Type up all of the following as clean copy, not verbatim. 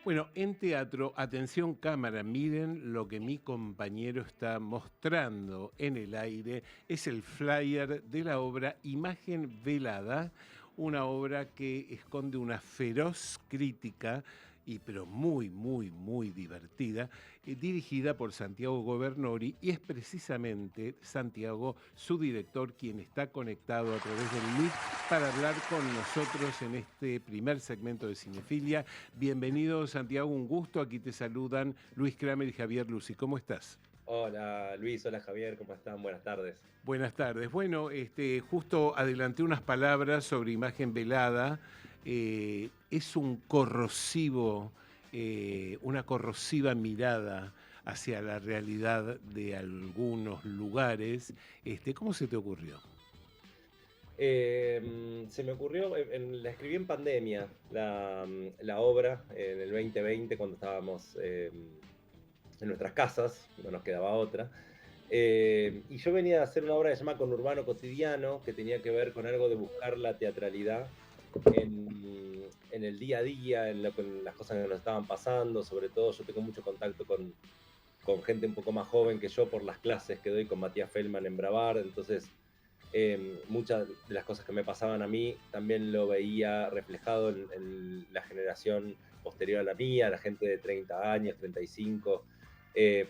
Bueno, en teatro, atención cámara, miren lo que mi compañero está mostrando en el aire. Es el flyer de la obra Imagen Velada, una obra que esconde una feroz crítica y pero muy, muy, muy divertida, dirigida por Santiago Governori, y es precisamente Santiago, su director, quien está conectado a través del Meet para hablar con nosotros en este primer segmento de Cinefilia. Bienvenido, Santiago, un gusto. Aquí te saludan Luis Kramer y Javier Lucy. ¿Cómo estás? Hola Luis, hola Javier, ¿cómo están? Buenas tardes. Buenas tardes. Bueno, justo adelanté unas palabras sobre Imagen Velada. Es un corrosivo, una corrosiva mirada hacia la realidad de algunos lugares. ¿Cómo se te ocurrió? Se me ocurrió, la escribí en pandemia, la obra, en el 2020, cuando estábamos en nuestras casas, no nos quedaba otra. Y yo venía a hacer una obra que se llama Conurbano Cotidiano, que tenía que ver con algo de buscar la teatralidad en el día a día, en las cosas que nos estaban pasando. Sobre todo yo tengo mucho contacto con gente un poco más joven que yo por las clases que doy con Matías Feldman en Brevard. Entonces muchas de las cosas que me pasaban a mí también lo veía reflejado en la generación posterior a la mía, la gente de 30 años, 35, eh,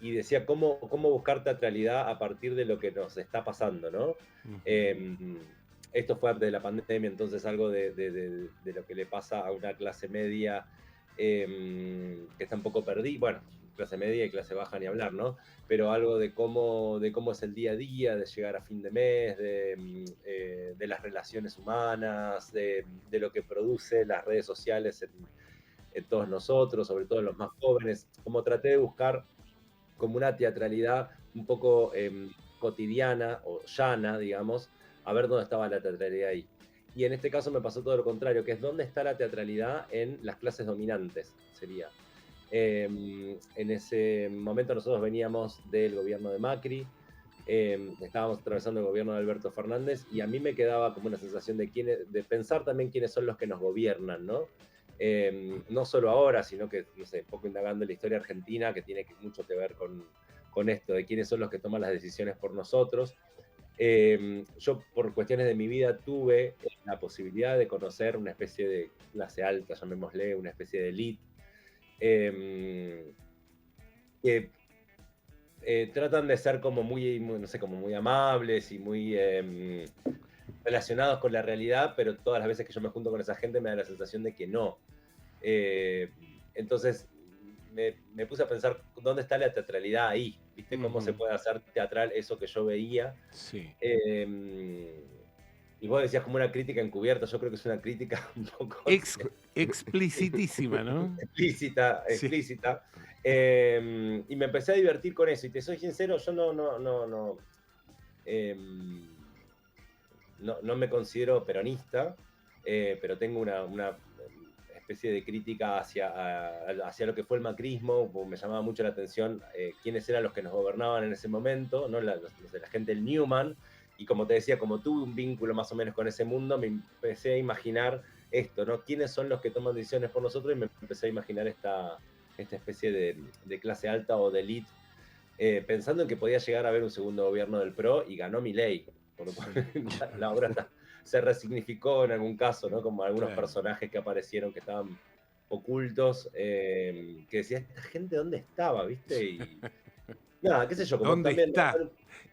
y decía cómo buscar teatralidad a partir de lo que nos está pasando, ¿no? Ujú. Eh, Esto fue antes de la pandemia, entonces algo de lo que le pasa a una clase media que está un poco perdida, bueno, clase media y clase baja ni hablar, ¿no? Pero algo de cómo es el día a día, de llegar a fin de mes, de las relaciones humanas, de lo que produce las redes sociales en todos nosotros, sobre todo en los más jóvenes. Como traté de buscar como una teatralidad un poco cotidiana o llana, digamos, a ver dónde estaba la teatralidad ahí. Y en este caso me pasó todo lo contrario, que es dónde está la teatralidad en las clases dominantes, sería. En ese momento nosotros veníamos del gobierno de Macri, estábamos atravesando el gobierno de Alberto Fernández, y a mí me quedaba como una sensación de pensar también quiénes son los que nos gobiernan, ¿no? No solo ahora, sino que, no sé, un poco indagando en la historia argentina, que tiene mucho que ver con esto, de quiénes son los que toman las decisiones por nosotros. Yo, por cuestiones de mi vida, tuve la posibilidad de conocer una especie de clase alta, llamémosle, una especie de elite, eh, que tratan de ser como no sé, como muy amables y muy relacionados con la realidad, pero todas las veces que yo me junto con esa gente me da la sensación de que no. Eh, entonces me puse a pensar dónde está la teatralidad ahí, ¿viste? ¿Cómo se Ujú. puede hacer teatral eso que yo veía? Sí. Eh, y vos decías como una crítica encubierta, yo creo que es una crítica un poco Explicitísima, ¿no? explícita, Sí. explícita. Y me empecé a divertir con eso. Y te soy sincero, yo no me considero peronista, pero tengo una especie de crítica hacia lo que fue el macrismo. Me llamaba mucho la atención quiénes eran los que nos gobernaban en ese momento, ¿no? La gente del Newman. Y como te decía, como tuve un vínculo más o menos con ese mundo, me empecé a imaginar esto, ¿no? ¿Quiénes son los que toman decisiones por nosotros? Y me empecé a imaginar esta especie de clase alta o de elite, pensando en que podía llegar a haber un segundo gobierno del PRO, y ganó Milei, por lo cual Sí, la obra se resignificó en algún caso, ¿no? Como algunos claro. personajes que aparecieron que estaban ocultos, que decía, ¿esta gente dónde estaba? ¿Viste? Y nada, qué sé yo, como ¿Dónde también, está?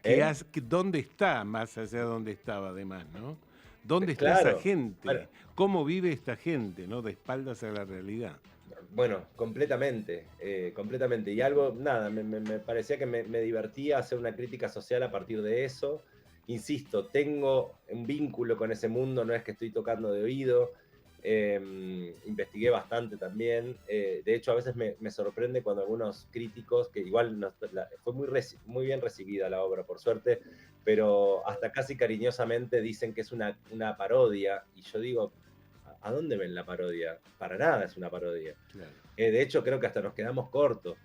¿eh? ¿Dónde está? Más allá de dónde estaba, además, ¿no? ¿Dónde está esa Claro. Bueno, gente? ¿Cómo vive esta gente, ¿no? De espaldas a la realidad. bueno, completamente, completamente. Y algo, nada, me parecía que me divertía hacer una crítica social a partir de eso. Insisto, tengo un vínculo con ese mundo, no es que estoy tocando de oído. Investigué bastante también. De hecho, a veces me sorprende cuando algunos críticos, que igual fue muy bien recibida la obra, por suerte, pero hasta casi cariñosamente dicen que es una parodia. Y yo digo, ¿a dónde ven la parodia? Para nada es una parodia. Claro. De hecho, creo que hasta nos quedamos cortos.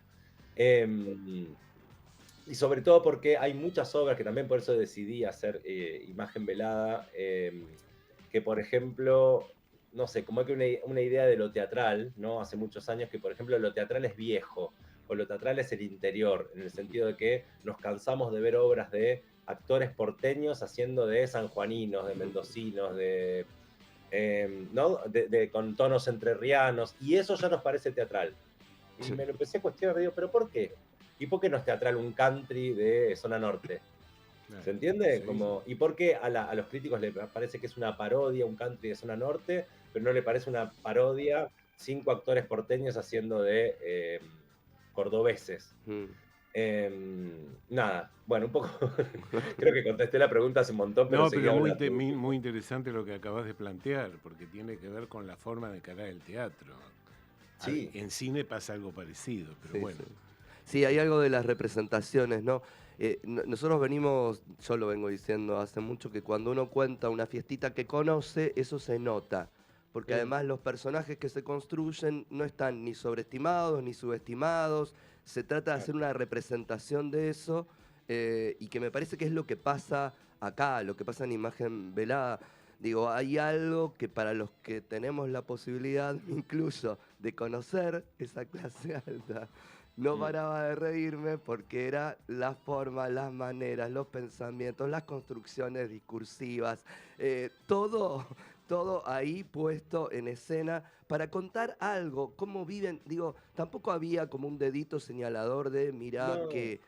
Em, y sobre todo porque hay muchas obras que también por eso decidí hacer imagen velada, que por ejemplo no sé, como que una idea de lo teatral, ¿no? Hace muchos años que, por ejemplo, lo teatral es viejo, o lo teatral es el interior, en el sentido de que nos cansamos de ver obras de actores porteños haciendo de sanjuaninos, de mendocinos, ¿no? Con tonos entrerrianos, y eso ya nos parece teatral. Y Sí. me lo empecé a cuestionar, digo, ¿pero por qué? ¿Y por qué no es teatral un country de zona norte? Claro. ¿Se entiende? Sí, Como, ¿y por qué a los críticos les parece que es una parodia, un country de zona norte, pero no le parece una parodia 5 actores porteños haciendo de cordobeses? Nada, bueno, un poco, creo que contesté la pregunta hace un montón, pero No, seguía pero muy, hablando. muy interesante lo que acabas de plantear, porque tiene que ver con la forma de encarar el teatro. Sí. En cine pasa algo parecido, pero Sí, bueno. sí. Sí, hay algo de las representaciones, ¿no? Nosotros venimos, yo lo vengo diciendo hace mucho, que cuando uno cuenta una fiestita que conoce, eso se nota. Porque además los personajes que se construyen no están ni sobreestimados ni subestimados. Se trata de hacer una representación de eso y que me parece que es lo que pasa acá, lo que pasa en Imagen Velada. Digo, hay algo que para los que tenemos la posibilidad, incluso, de conocer esa clase alta, no paraba de reírme porque era la forma, las maneras, los pensamientos, las construcciones discursivas, todo ahí puesto en escena para contar algo, cómo viven. Digo, tampoco había como un dedito señalador de, mirá, No. que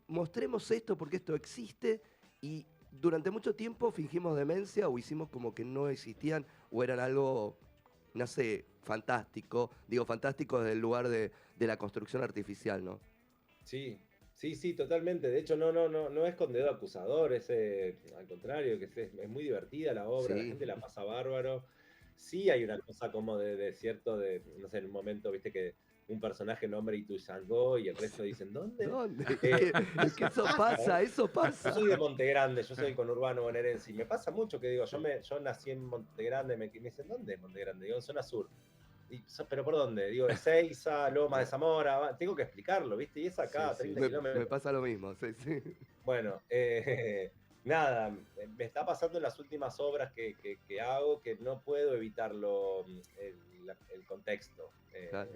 mostremos esto porque esto existe y durante mucho tiempo fingimos demencia o hicimos como que no existían o eran algo, no sé, fantástico. Digo, fantástico desde el lugar de la construcción artificial, ¿no? Sí, sí, totalmente. De hecho, no es con dedo acusador, al contrario, que es muy divertida la obra, la Sí. gente la pasa bárbaro. Sí hay una cosa como de cierto, no sé, en un momento, viste que un personaje nombra Ituzaingó y el resto dicen, ¿dónde? ¿Dónde? Eh, Es que eso pasa, eso Yo pasa. soy de Monte Grande, yo soy conurbano bonaerense y me pasa mucho que digo, yo nací en Monte Grande, me dicen, ¿dónde es Monte Grande? Digo, en zona sur. ¿Pero por dónde? Digo, Ezeiza, Loma de Zamora, tengo que explicarlo, ¿viste? Y es acá, Sí, sí, 30 Me kilómetros. pasa lo mismo, sí, sí. Bueno, nada, me está pasando en las últimas obras que hago que no puedo evitarlo, el contexto Claro.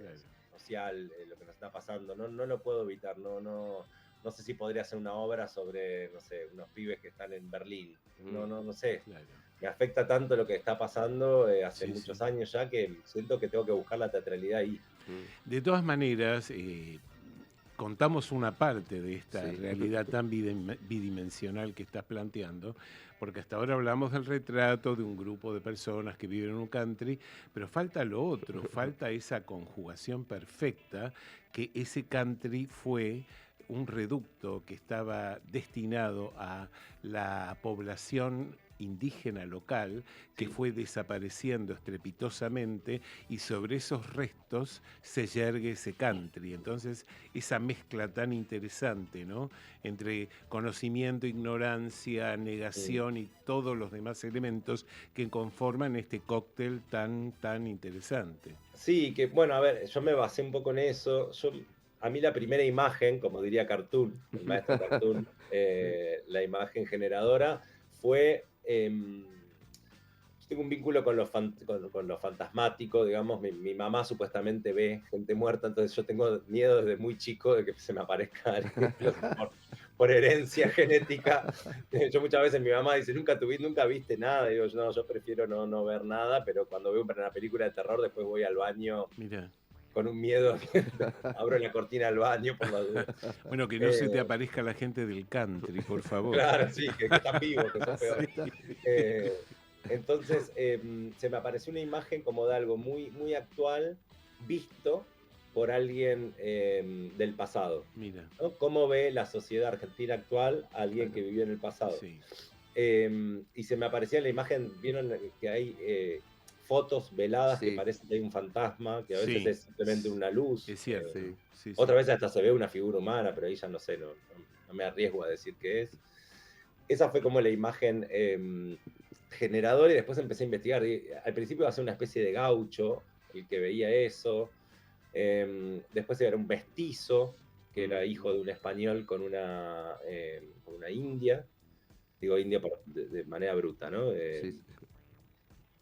social, lo que nos está pasando, no lo puedo evitar, no sé si podría hacer una obra sobre, no sé, unos pibes que están en Berlín, no sé. Claro. Me afecta tanto lo que está pasando hace Sí, muchos sí. años ya que siento que tengo que buscar la teatralidad ahí. De todas maneras, contamos una parte de esta Sí. realidad tan bidimensional que estás planteando, porque hasta ahora hablamos del retrato de un grupo de personas que viven en un country, pero falta lo otro, falta esa conjugación perfecta, que ese country fue un reducto que estaba destinado a la población indígena local que Sí. fue desapareciendo estrepitosamente y sobre esos restos se yergue ese country. Entonces, esa mezcla tan interesante, ¿no? Entre conocimiento, ignorancia, negación y todos los demás elementos que conforman este cóctel tan interesante. Sí, que bueno, a ver, yo me basé un poco en eso. A mí la primera imagen, como diría Cartoon, el maestro Cartoon, la imagen generadora fue... yo tengo un vínculo con con lo fantasmático, digamos, mi mamá supuestamente ve gente muerta, entonces yo tengo miedo desde muy chico de que se me aparezca alguien, no sé, por herencia genética. Yo muchas veces mi mamá dice, nunca viste nada, digo, no, yo prefiero no ver nada, pero cuando veo una película de terror después voy al baño Mirá. con un miedo, abro la cortina del baño por la duda. Bueno, que no se te aparezca la gente del country, por favor. Claro, sí, que están vivos, que son peores. Sí. Entonces, se me apareció una imagen como de algo muy actual, visto por alguien del pasado. Mira. ¿No? ¿Cómo ve la sociedad argentina actual a alguien que vivió en el pasado? Sí. Y se me aparecía la imagen, vieron que hay fotos veladas que Sí. parece que hay un fantasma, que a veces Sí. es simplemente una luz. Es cierto. Sí. Sí, sí. Otra vez hasta se ve una figura humana, pero ahí ya no sé, no me arriesgo a decir qué es. Esa fue como la imagen generadora y después empecé a investigar. Al principio iba a ser una especie de gaucho, el que veía eso. Después era un mestizo, que era hijo de un español con una india. Digo india de manera bruta, ¿no? Sí.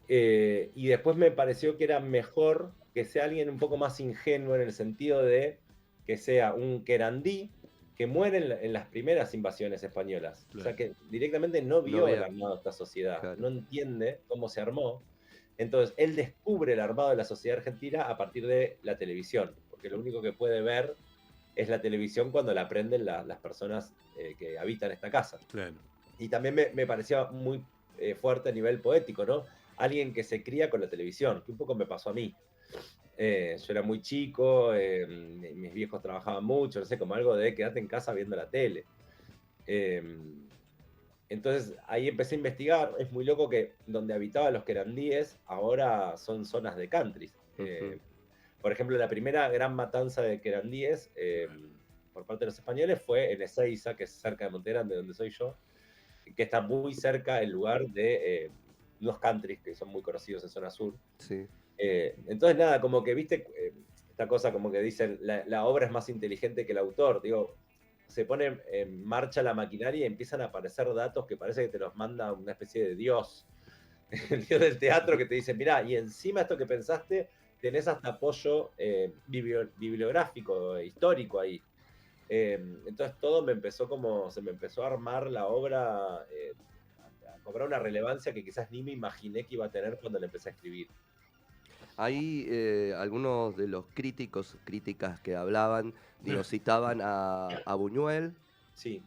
Y después me pareció que era mejor que sea alguien un poco más ingenuo en el sentido de que sea un querandí que muere en las primeras invasiones españolas. Claro. O sea, que directamente no No vio el vea. armado de esta sociedad, Claro. no entiende cómo se armó. Entonces, él descubre el armado de la sociedad argentina a partir de la televisión, porque lo único que puede ver es la televisión cuando la aprenden las personas que habitan esta casa. Claro. Y también me parecía muy fuerte a nivel poético, ¿no? Alguien que se cría con la televisión, que un poco me pasó a mí. Yo era muy chico, mis viejos trabajaban mucho, no sé, como algo de quedarte en casa viendo la tele. Entonces ahí empecé a investigar. Es muy loco que donde habitaban los querandíes ahora son zonas de country. Por ejemplo, la primera gran matanza de querandíes por parte de los españoles fue en Ezeiza, que es cerca de Monte Grande, donde soy yo, que está muy cerca el lugar de unos countries que son muy conocidos en zona sur. Sí. Entonces, nada, como que viste esta cosa como que dicen, la obra es más inteligente que el autor. Digo, se pone en marcha la maquinaria y empiezan a aparecer datos que parece que te los manda una especie de dios. El dios del teatro que te dice, mirá, y encima esto que pensaste, tenés hasta apoyo bibliográfico, histórico ahí. Entonces todo se me empezó a armar la obra, a cobrar una relevancia que quizás ni me imaginé que iba a tener cuando la empecé a escribir. Ahí algunos de los críticas que hablaban, digo, citaban a Buñuel, Sí.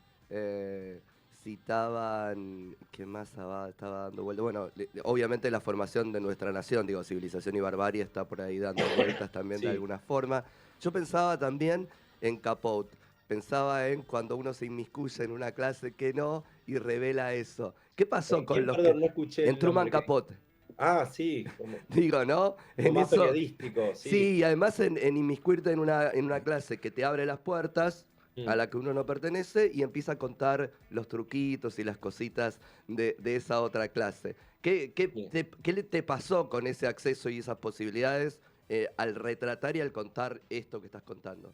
citaban, ¿qué más estaba dando vueltas? Bueno, obviamente la formación de nuestra nación, digo, Civilización y Barbarie está por ahí dando vueltas también Sí. de alguna forma. Yo pensaba también en Capote, pensaba en cuando uno se inmiscuye en una clase que no y revela eso. ¿Qué pasó con los Perdón, que... no escuché En el Truman nombre. Capote. Ah, sí, como Digo, ¿no? En más eso, periodístico, sí. sí, y además en inmiscuirte en una clase que te abre las puertas a la que uno no pertenece y empieza a contar los truquitos y las cositas de esa otra clase. ¿Qué te pasó con ese acceso y esas posibilidades al retratar y al contar esto que estás contando?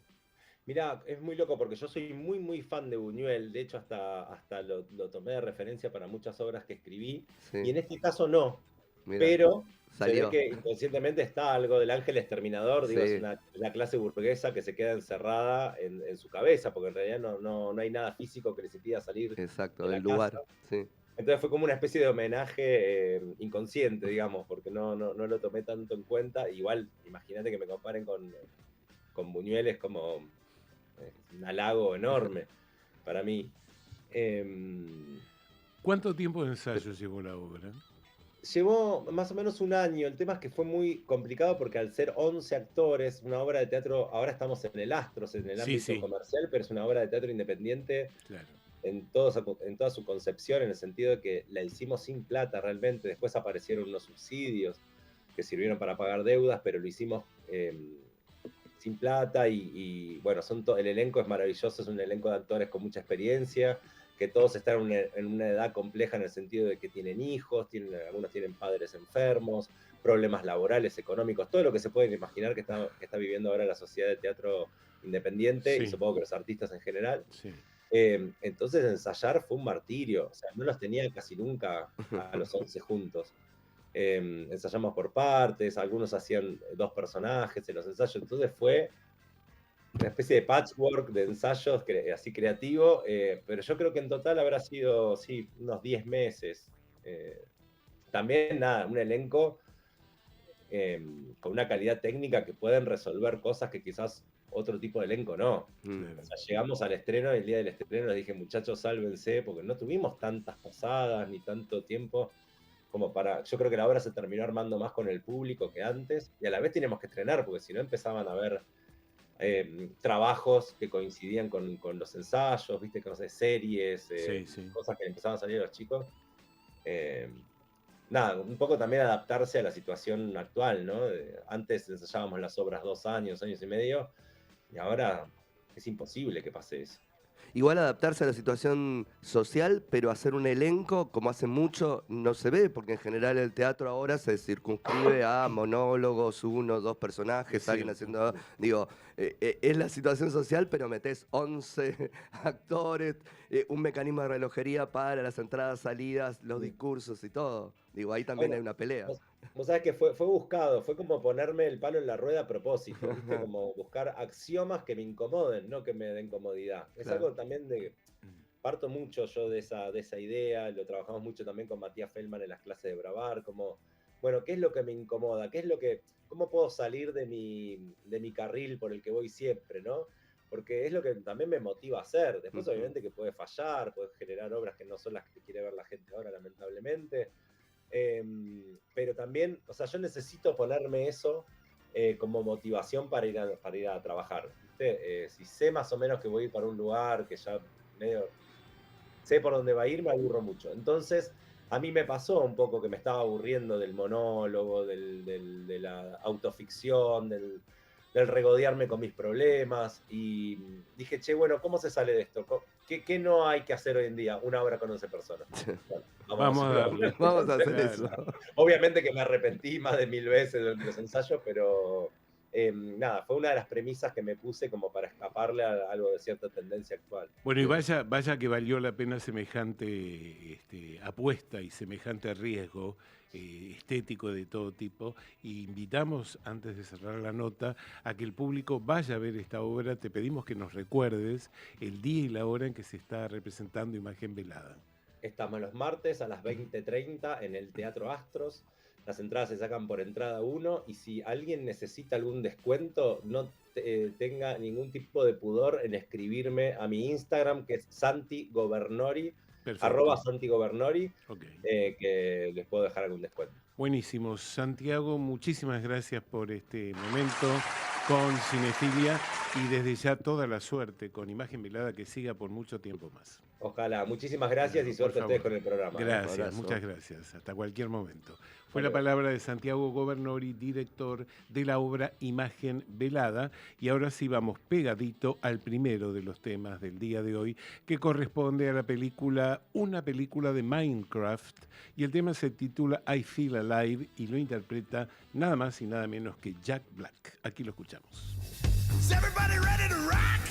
Mirá, es muy loco porque yo soy muy, muy fan de Buñuel. De hecho, hasta lo tomé de referencia para muchas obras que escribí. Sí. Y en este caso no. Mirá, Pero se ve salió. que inconscientemente está algo del ángel exterminador. Digo, es Sí. la clase burguesa que se queda encerrada en su cabeza, porque en realidad no hay nada físico que les impida salir Exacto, de del la lugar. casa. Sí. Entonces fue como una especie de homenaje inconsciente, digamos, porque no lo tomé tanto en cuenta. Igual, imagínate que me comparen con Buñuel, es como un halago enorme para mí. ¿Cuánto tiempo de ensayo llevó la obra? Llevó más o menos un año. El tema es que fue muy complicado porque al ser 11 actores, una obra de teatro, ahora estamos en el Astros, en el Sí, ámbito sí. comercial, pero es una obra de teatro independiente Claro. en toda su concepción, en el sentido de que la hicimos sin plata realmente. Después aparecieron unos subsidios que sirvieron para pagar deudas, pero lo hicimos sin plata y bueno, el elenco es maravilloso, es un elenco de actores con mucha experiencia, que todos están en una edad compleja en el sentido de que tienen hijos, algunos tienen padres enfermos, problemas laborales, económicos, todo lo que se pueden imaginar que está viviendo ahora la sociedad de teatro independiente, Sí. y supongo que los artistas en general. Sí. Entonces ensayar fue un martirio, o sea, no los tenía casi nunca a los 11 juntos. Ensayamos por partes, algunos hacían 2 personajes en los ensayos, entonces fue una especie de patchwork de ensayos así creativo, pero yo creo que en total habrá sido, sí, unos 10 meses. También, nada, un elenco con una calidad técnica que pueden resolver cosas que quizás otro tipo de elenco no. Mm. O sea, llegamos al estreno y el día del estreno les dije, muchachos, sálvense, porque no tuvimos tantas pasadas ni tanto tiempo como para... Yo creo que la obra se terminó armando más con el público que antes, y a la vez teníamos que estrenar, porque si no empezaban a haber trabajos que coincidían con los ensayos, viste, que no sé, series, Sí. cosas que empezaban a salir a los chicos. Nada, un poco también adaptarse a la situación actual, ¿no? Antes ensayábamos las obras 2 años, años y medio, y ahora es imposible que pase eso. Igual adaptarse a la situación social, pero hacer un elenco, como hace mucho, no se ve, porque en general el teatro ahora se circunscribe a monólogos, 1, 2 personajes, Es alguien cierto. haciendo... Digo, es la situación social, pero metés 11 actores, un mecanismo de relojería para las entradas, salidas, los discursos y todo. Digo, ahí también hay Bueno, una pelea. vos sabés que fue buscado, fue como ponerme el palo en la rueda a propósito, ¿viste? Como buscar axiomas que me incomoden, no que me den comodidad. Es Claro. algo también de... Parto mucho yo de esa idea, lo trabajamos mucho también con Matías Feldman en las clases de Bravar, como, bueno, ¿qué es lo que me incomoda? ¿Cómo puedo salir de mi carril por el que voy siempre, ¿no? Porque es lo que también me motiva a hacer. Después, obviamente, que puede fallar, puede generar obras que no son las que quiere ver la gente ahora, lamentablemente. Pero también, o sea, yo necesito ponerme eso como motivación para ir a trabajar, ¿viste? Si sé más o menos que voy a ir para un lugar que ya medio sé por dónde va a ir, me aburro mucho. Entonces, a mí me pasó un poco que me estaba aburriendo del monólogo, de la autoficción, del regodearme con mis problemas, y dije, che, bueno, ¿cómo se sale de esto? ¿Qué no hay que hacer hoy en día? Una obra con 11 personas. Bueno, Vamos a darle. Vamos a hacer Claro. eso. Obviamente que me arrepentí más de 1000 veces durante los ensayos, pero nada, fue una de las premisas que me puse como para escaparle a algo de cierta tendencia actual. Bueno, y vaya que valió la pena semejante apuesta y semejante riesgo estético de todo tipo. Y invitamos, antes de cerrar la nota, a que el público vaya a ver esta obra. Te pedimos que nos recuerdes el día y la hora en que se está representando Imagen Velada. Estamos los martes a las 20:30 en el Teatro Astros. Las entradas se sacan por entrada 1 y si alguien necesita algún descuento, no tenga ningún tipo de pudor en escribirme a mi Instagram, que es Santi Governori, @Santi Governori, que les puedo dejar algún descuento. Buenísimo. Santiago, muchísimas gracias por este momento con Cinefilia y desde ya toda la suerte con Imagen Velada, que siga por mucho tiempo más. Ojalá. Muchísimas gracias y suerte a ustedes con el programa. Gracias, muchas gracias. Hasta cualquier momento. Fue la palabra de Santiago Governori, director de la obra Imagen Velada. Y ahora sí vamos pegadito al primero de los temas del día de hoy, que corresponde a la película, una película de Minecraft. Y el tema se titula I Feel Alive y lo interpreta nada más y nada menos que Jack Black. Aquí lo escuchamos. Is everybody ready to rock?